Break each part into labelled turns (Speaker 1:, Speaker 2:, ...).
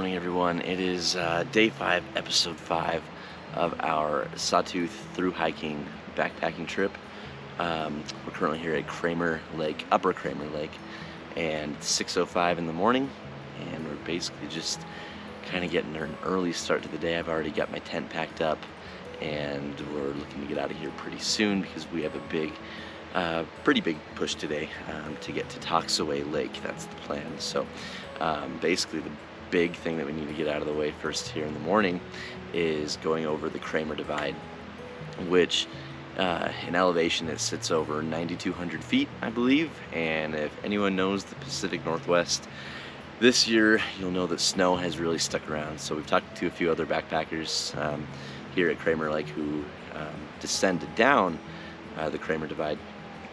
Speaker 1: morning, everyone. It is day 5, episode 5 of our Sawtooth thru-hiking backpacking trip. We're currently here at Cramer Lake, Upper Cramer Lake, and it's 6:05 in the morning, and we're basically just kind of getting an early start to the day. I've already got my tent packed up, and we're looking to get out of here pretty soon because we have a pretty big push today to get to Toxaway Lake. That's the plan. So basically the big thing that we need to get out of the way first here in the morning is going over the Cramer Divide, which in elevation it sits over 9,200 feet, I believe. And if anyone knows the Pacific Northwest, this year you'll know that snow has really stuck around. So we've talked to a few other backpackers here at Cramer Lake who descended down the Cramer Divide,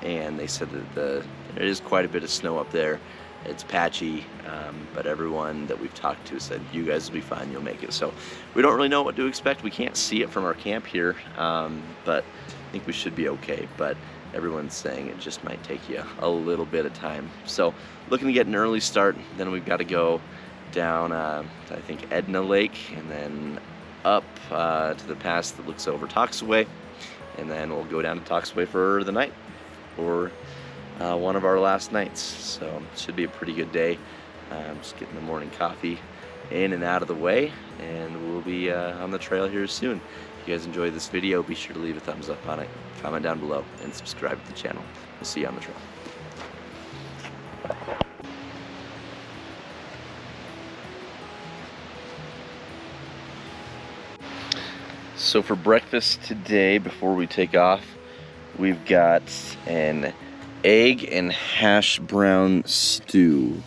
Speaker 1: and they said that there is quite a bit of snow up there. It's patchy, but everyone that we've talked to said, you guys will be fine, you'll make it. So we don't really know what to expect. We can't see it from our camp here, but I think we should be okay. But everyone's saying it just might take you a little bit of time. So looking to get an early start. Then we've got to go down, I think, Edna Lake, and then up to the pass that looks over Toxaway, and then we'll go down to Toxaway for the night, or one of our last nights. So it should be a pretty good day. Just getting the morning coffee in and out of the way, and we'll be on the trail here soon. If you guys enjoyed this video, be sure to leave a thumbs up on it, comment down below, and subscribe to the channel. We'll see you on the trail. So for breakfast today, before we take off, we've got an egg and hash brown stew.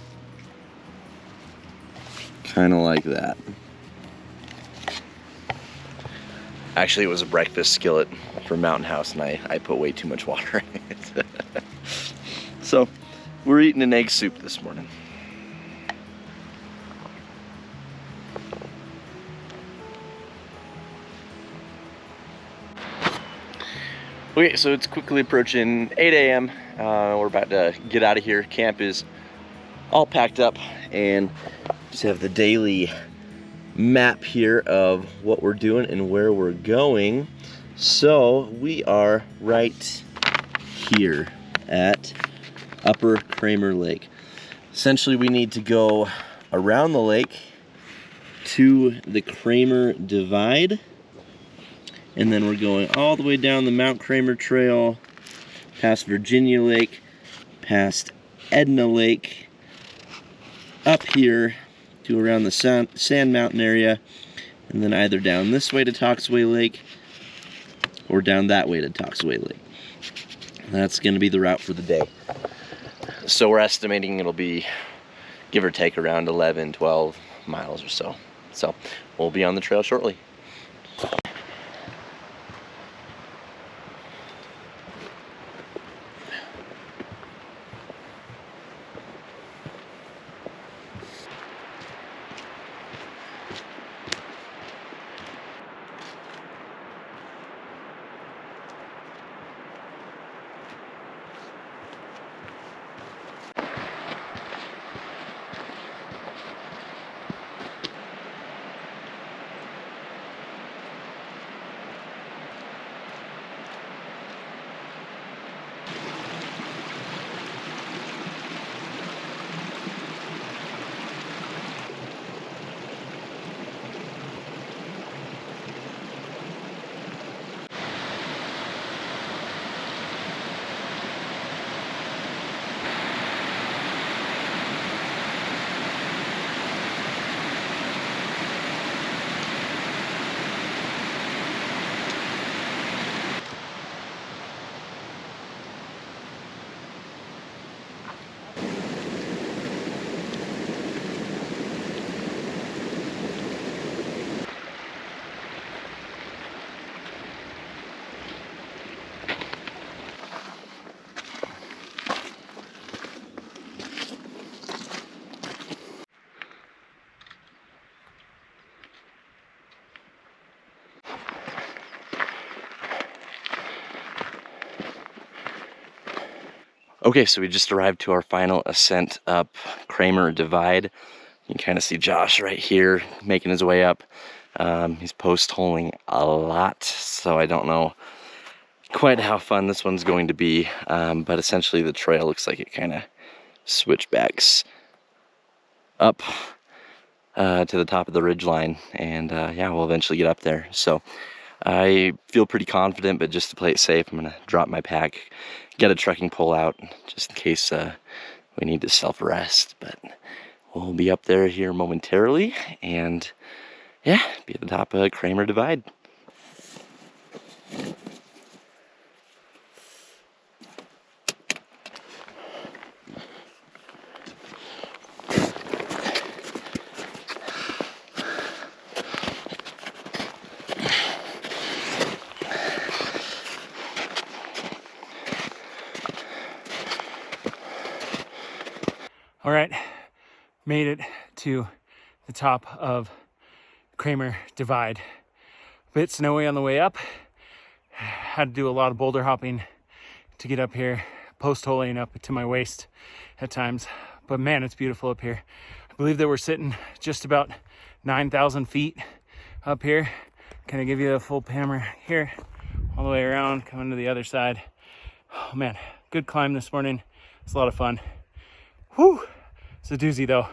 Speaker 1: Kind of like that. Actually, it was a breakfast skillet from Mountain House, and I put way too much water in it. So we're eating an egg soup this morning. Okay, so it's quickly approaching 8 a.m. We're about to get out of here. Camp is all packed up, and just have the daily map here of what we're doing and where we're going. So we are right here at Upper Cramer Lake. Essentially, we need to go around the lake to the Cramer Divide, and then we're going all the way down the Mount Cramer Trail, past Virginia Lake, past Edna Lake, up here to around the Sand Mountain area, and then either down this way to Toxaway Lake or down that way to Toxaway Lake. That's going to be the route for the day. So we're estimating it'll be, give or take, around 11, 12 miles or so. So we'll be on the trail shortly. Okay, so we just arrived to our final ascent up Cramer Divide. You can kind of see Josh right here making his way up. He's post holing a lot, so I don't know quite how fun this one's going to be, but essentially the trail looks like it kind of switchbacks up to the top of the ridge line, and yeah, we'll eventually get up there. So I feel pretty confident, but just to play it safe, I'm gonna drop my pack, get a trekking pole out just in case we need to self-rest. But we'll be up there here momentarily, and yeah, be at the top of Cramer Divide.
Speaker 2: All right, made it to the top of Cramer Divide. A bit snowy on the way up. Had to do a lot of boulder hopping to get up here, post holing up to my waist at times. But man, it's beautiful up here. I believe that we're sitting just about 9,000 feet up here. Kind of give you a full hammer here, all the way around, coming to the other side. Oh man, good climb this morning. It's a lot of fun. Whew, it's a doozy though.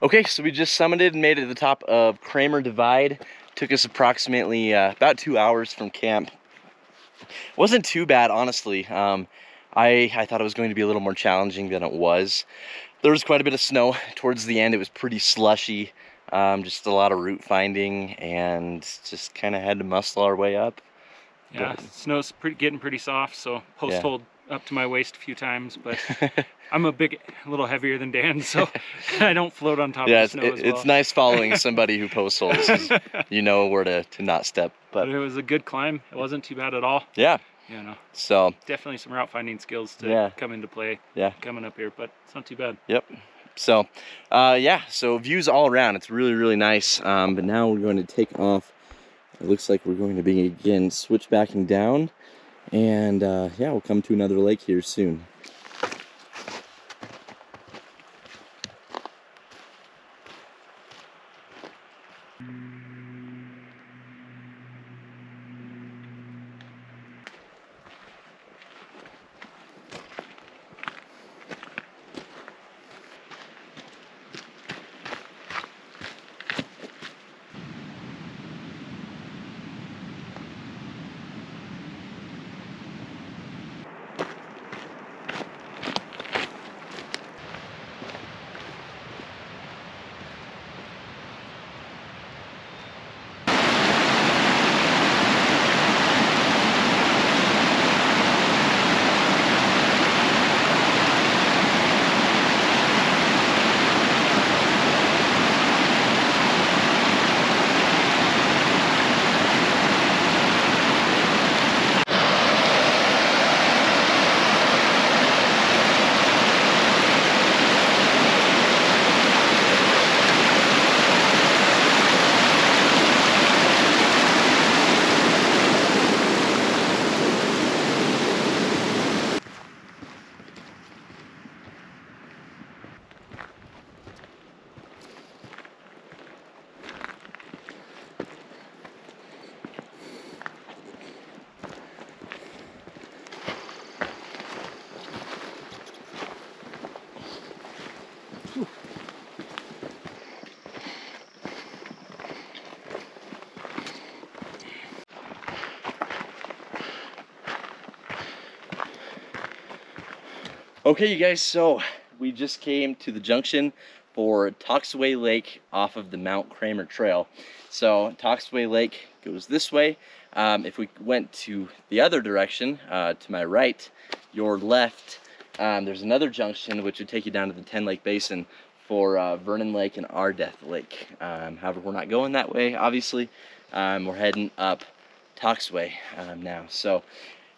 Speaker 1: Okay, so we just summited and made it to the top of Cramer Divide. Took us approximately about 2 hours from camp. Wasn't too bad, honestly. I thought it was going to be a little more challenging than it was. There was quite a bit of snow towards the end. It was pretty slushy, just a lot of route finding, and just kind of had to muscle our way up.
Speaker 2: Yeah, snow's getting pretty soft, so post hold up to my waist a few times, but I'm a little heavier than Dan, so I don't float on top of the snow as well.
Speaker 1: It's nice following somebody who post holds. You know where to not step.
Speaker 2: But it was a good climb. It wasn't too bad at all.
Speaker 1: Yeah.
Speaker 2: You know,
Speaker 1: so
Speaker 2: definitely some route finding skills to come into play. Coming up here, but it's not too bad.
Speaker 1: Yep. So, yeah. So views all around. It's really, really nice. But now we're going to take off. It looks like we're going to be again switchbacking down, and yeah, we'll come to another lake here soon. Okay, you guys, so we just came to the junction for Toxaway Lake off of the Mount Cramer Trail. So Toxaway Lake goes this way. If we went to the other direction, to my right, your left, there's another junction which would take you down to the 10 Lake Basin for Vernon Lake and Ardeth Lake. However, we're not going that way, obviously. We're heading up Toxaway now. So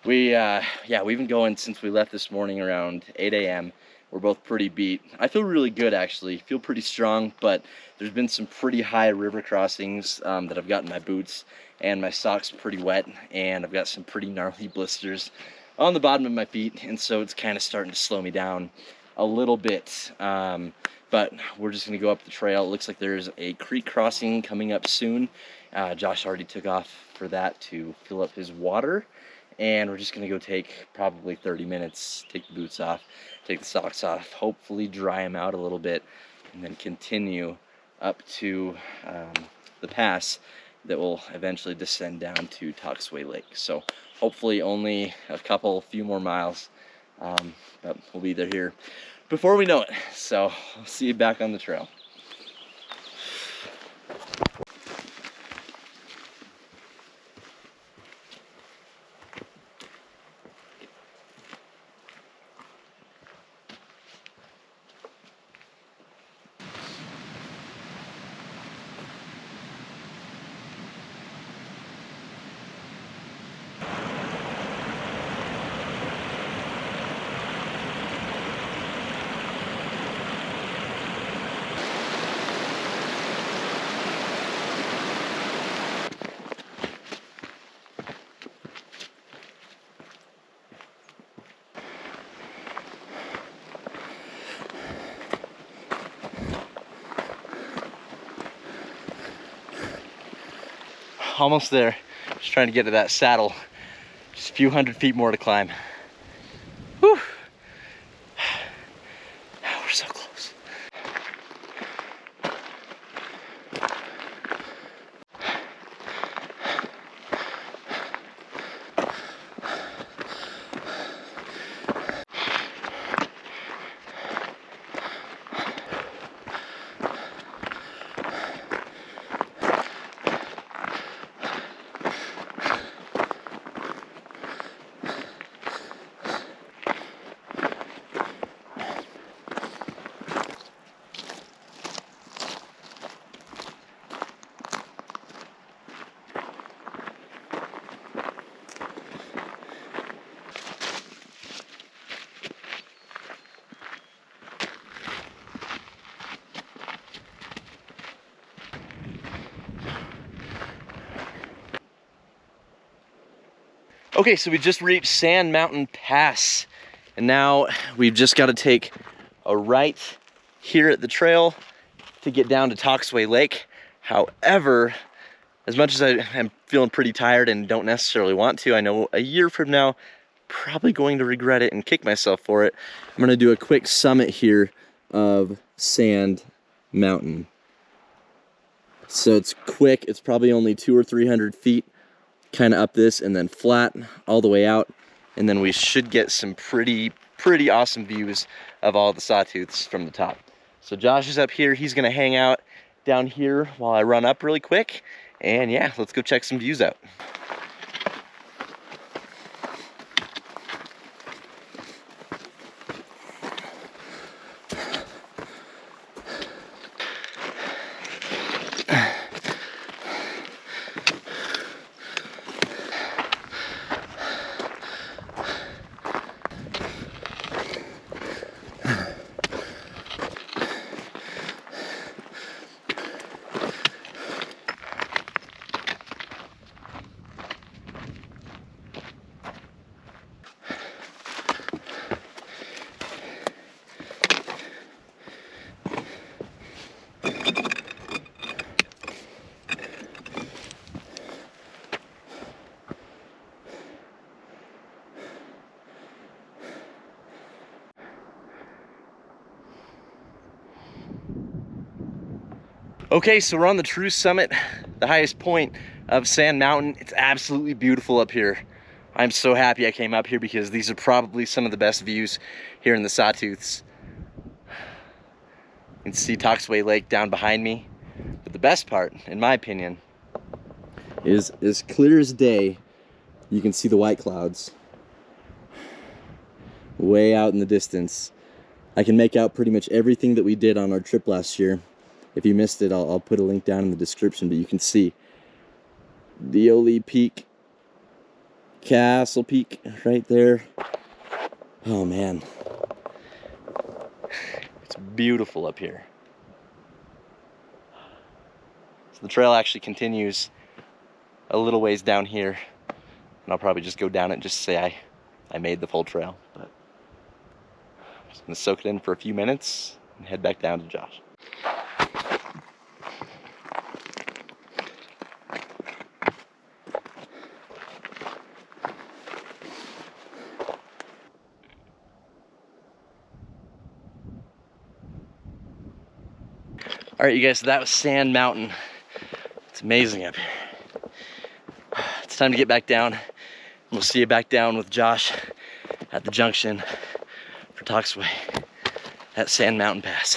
Speaker 1: we've been going since we left this morning around 8 a.m. We're both pretty beat. I feel really good, actually. Feel pretty strong, but there's been some pretty high river crossings that I've gotten my boots and my socks pretty wet, and I've got some pretty gnarly blisters on the bottom of my feet, and so it's kind of starting to slow me down a little bit. But we're just gonna go up the trail. It looks like there's a creek crossing coming up soon. Josh already took off for that to fill up his water, and we're just gonna go take probably 30 minutes, take the boots off, take the socks off, hopefully dry them out a little bit, and then continue up to the pass that will eventually descend down to Toxaway Lake. So hopefully only a few more miles, but we'll be there before we know it. So I'll see you back on the trail. Almost there. Just trying to get to that saddle. Just a few hundred feet more to climb. Whew. We're so close. Okay, so we just reached Sand Mountain Pass, and now we've just got to take a right here at the trail to get down to Toxaway Lake. However, as much as I am feeling pretty tired and don't necessarily want to, I know a year from now, probably going to regret it and kick myself for it. I'm gonna do a quick summit here of Sand Mountain. So it's quick, it's probably only 200 or 300 feet, kind of up this and then flat all the way out, and then we should get some pretty awesome views of all the Sawtooths from the top. So Josh is up here, he's gonna hang out down here while I run up really quick, and yeah, let's go check some views out. Okay, so we're on the true summit, the highest point of Sand Mountain. It's absolutely beautiful up here. I'm so happy I came up here because these are probably some of the best views here in the Sawtooths. can see Toxaway Lake down behind me. But the best part, in my opinion, is as clear as day. You can see the white clouds way out in the distance. I can make out pretty much everything that we did on our trip last year. If you missed it, I'll put a link down in the description, but you can see Deole Peak, Castle Peak right there. Oh man, it's beautiful up here. So the trail actually continues a little ways down here, and I'll probably just go down it just to say I made the full trail. But I'm just gonna soak it in for a few minutes and head back down to Josh. All right, you guys, so that was Sand Mountain. It's amazing up here. It's time to get back down. We'll see you back down with Josh at the junction for Toxaway at Sand Mountain Pass.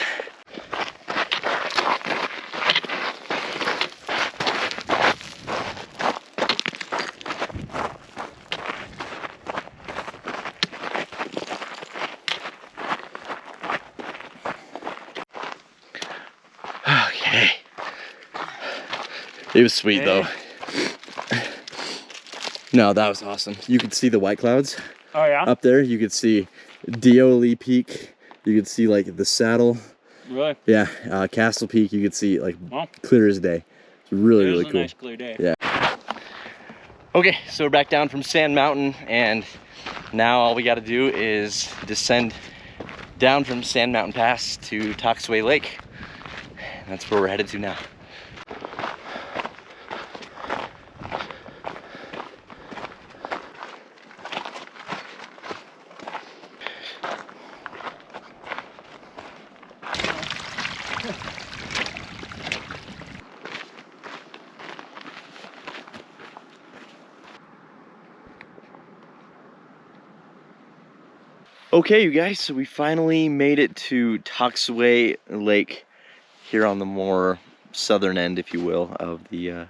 Speaker 1: Okay. It was sweet though. No, that was awesome. You could see the white clouds.
Speaker 2: Oh yeah?
Speaker 1: Up there. You could see Deole Peak. You could see like the saddle.
Speaker 2: Really?
Speaker 1: Yeah. Castle Peak. You could see like clear as day. It's really, really cool.
Speaker 2: Nice clear day.
Speaker 1: Yeah. Okay, so we're back down from Sand Mountain, and now all we got to do is descend down from Sand Mountain Pass to Toxaway Lake. That's where we're headed to now. Okay, you guys, so we finally made it to Toxaway Lake here on the more southern end, if you will, of the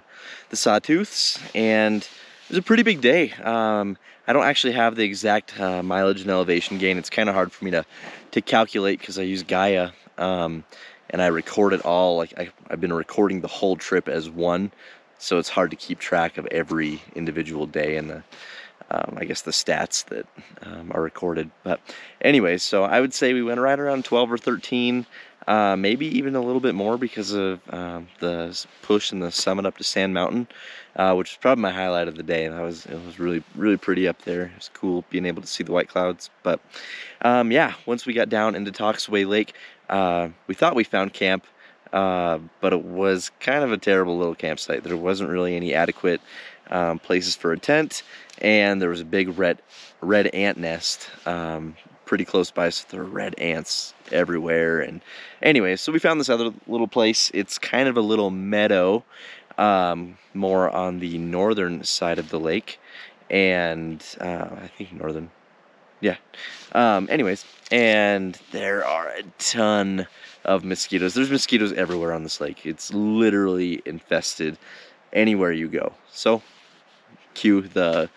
Speaker 1: Sawtooths, and it was a pretty big day. I don't actually have the exact mileage and elevation gain. It's kind of hard for me to calculate because I use Gaia, and I record it all. Like I've been recording the whole trip as one, so it's hard to keep track of every individual day and the I guess the stats that are recorded. But anyways, so I would say we went right around 12 or 13, maybe even a little bit more because of the push and the summit up to Sand Mountain, which was probably my highlight of the day. It was really, really pretty up there. It was cool being able to see the white clouds. But yeah, once we got down into Toxaway Lake, we thought we found camp, but it was kind of a terrible little campsite. There wasn't really any adequate places for a tent, and there was a big red ant nest pretty close by, so there were red ants everywhere. And anyway, so we found this other little place. It's kind of a little meadow, more on the northern side of the lake, and I think northern, yeah. Anyways, and there are a ton of mosquitoes. There's mosquitoes everywhere on this lake. It's literally infested anywhere you go. So cue the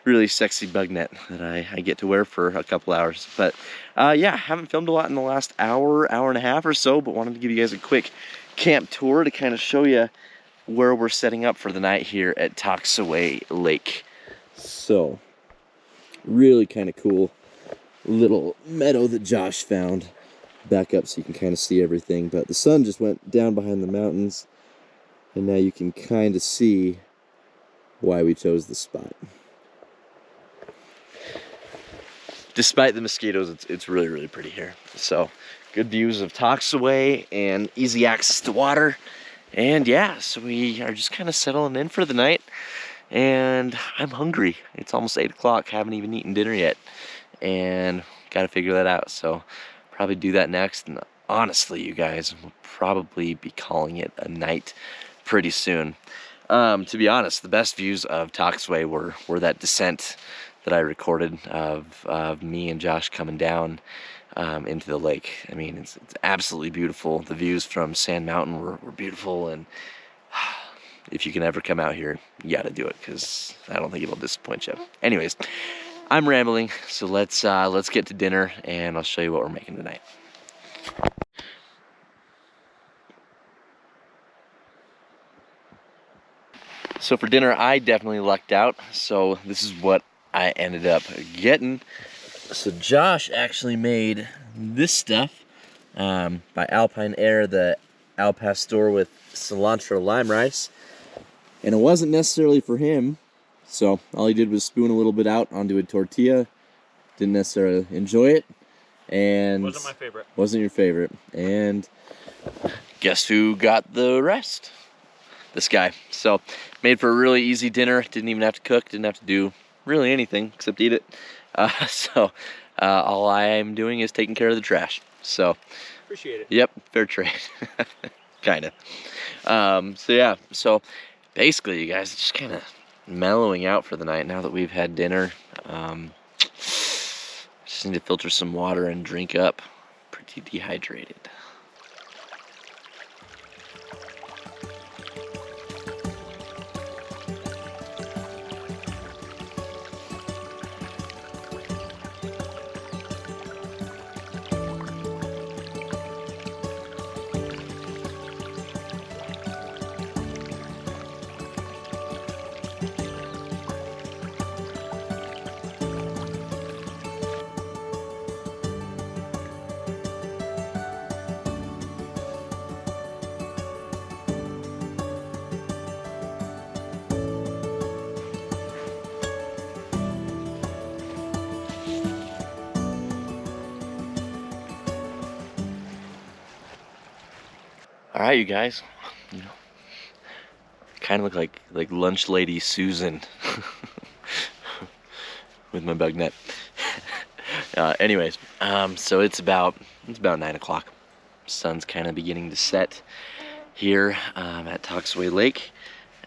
Speaker 1: really sexy bug net that I get to wear for a couple hours. But yeah, haven't filmed a lot in the last hour and a half or so, but wanted to give you guys a quick camp tour to kind of show you where we're setting up for the night here at Toxaway Lake. So really kind of cool little meadow that Josh found. Back up so you can kind of see everything, but the sun just went down behind the mountains, and now you can kind of see why we chose the spot. Despite the mosquitoes, it's really, really pretty here. So good views of Toxaway and easy access to water. And yeah, so we are just kind of settling in for the night, and I'm hungry. It's almost 8 o'clock, haven't even eaten dinner yet, and got to figure that out. So probably do that next, and honestly, you guys, we'll probably be calling it a night pretty soon. To be honest, the best views of Toxaway were that descent that I recorded of me and Josh coming down. into the lake. I mean, it's absolutely beautiful. The views from Sand Mountain were beautiful, and if you can ever come out here, you got to do it, because I don't think it'll disappoint you. Anyways, I'm rambling, so let's get to dinner, and I'll show you what we're making tonight. So for dinner, I definitely lucked out. So this is what I ended up getting. So Josh actually made this stuff by Alpine Air, the Al Pastor with cilantro lime rice. And it wasn't necessarily for him. So all he did was spoon a little bit out onto a tortilla. Didn't necessarily enjoy it. And
Speaker 2: wasn't my favorite.
Speaker 1: Wasn't your favorite. And guess who got the rest? This guy. So made for a really easy dinner. Didn't even have to cook. Didn't have to do really anything except eat it. All I'm doing is taking care of the trash. So
Speaker 2: appreciate it.
Speaker 1: Yep, fair trade. Kind of. So yeah. So basically, you guys, just kind of mellowing out for the night now that we've had dinner. Just need to filter some water and drink up. Pretty dehydrated. All right, you guys, kind of look like lunch lady Susan with my bug net. Anyways, so it's about 9 o'clock. Sun's kind of beginning to set here at Toxaway Lake,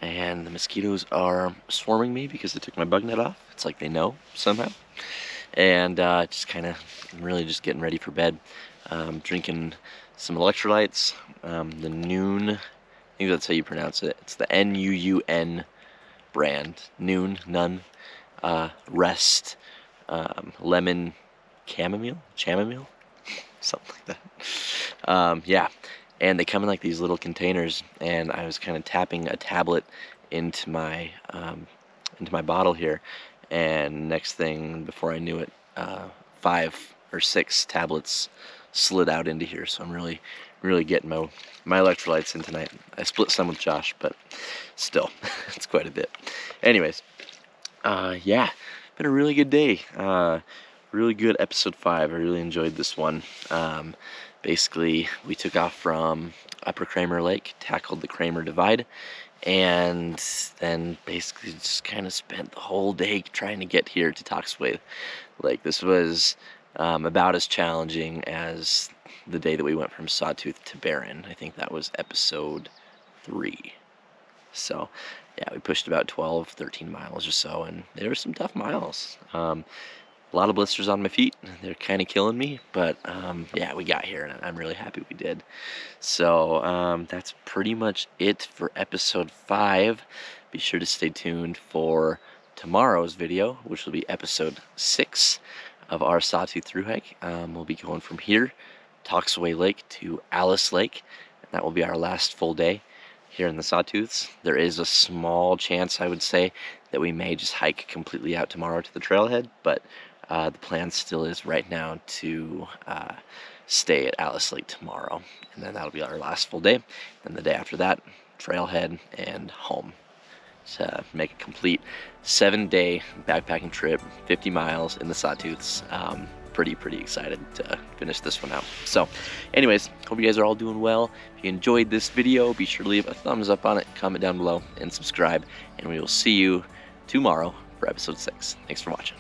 Speaker 1: and the mosquitoes are swarming me because I took my bug net off. It's like they know somehow, and just kind of really just getting ready for bed. Drinking some electrolytes, the Noon, I think that's how you pronounce it. It's the N-U-U-N brand, Noon, Rest, Lemon Chamomile, something like that. Yeah, and they come in like these little containers, and I was kind of tapping a tablet into my bottle here, and next thing, before I knew it, 5 or 6 tablets slid out into here. So I'm really getting my electrolytes in tonight. I split some with Josh, but still, it's quite a bit. Anyways, yeah, been a really good day. Really good episode 5. I really enjoyed this one. Basically, we took off from Upper Cramer Lake, tackled the Cramer Divide, and then basically just kind of spent the whole day trying to get here to Toxaway Lake. This was about as challenging as the day that we went from Sawtooth to Barren. I think that was episode 3. So yeah, we pushed about 12-13 miles or so, and there were some tough miles. A lot of blisters on my feet. They're kind of killing me, but yeah, we got here, and I'm really happy we did. So that's pretty much it for episode 5. Be sure to stay tuned for tomorrow's video, which will be episode 6 of our Sawtooth Thru-Hike. We'll be going from here, Toxaway Lake, to Alice Lake, and that will be our last full day here in the Sawtooths. There is a small chance, I would say, that we may just hike completely out tomorrow to the trailhead, but the plan still is right now to stay at Alice Lake tomorrow, and then that'll be our last full day. And the day after that, trailhead and home, to make a complete 7-day backpacking trip, 50 miles in the Sawtooths. Pretty excited to finish this one out. So anyways, hope you guys are all doing well. If you enjoyed this video, be sure to leave a thumbs up on it, comment down below, and subscribe, and we will see you tomorrow for episode 6. Thanks for watching.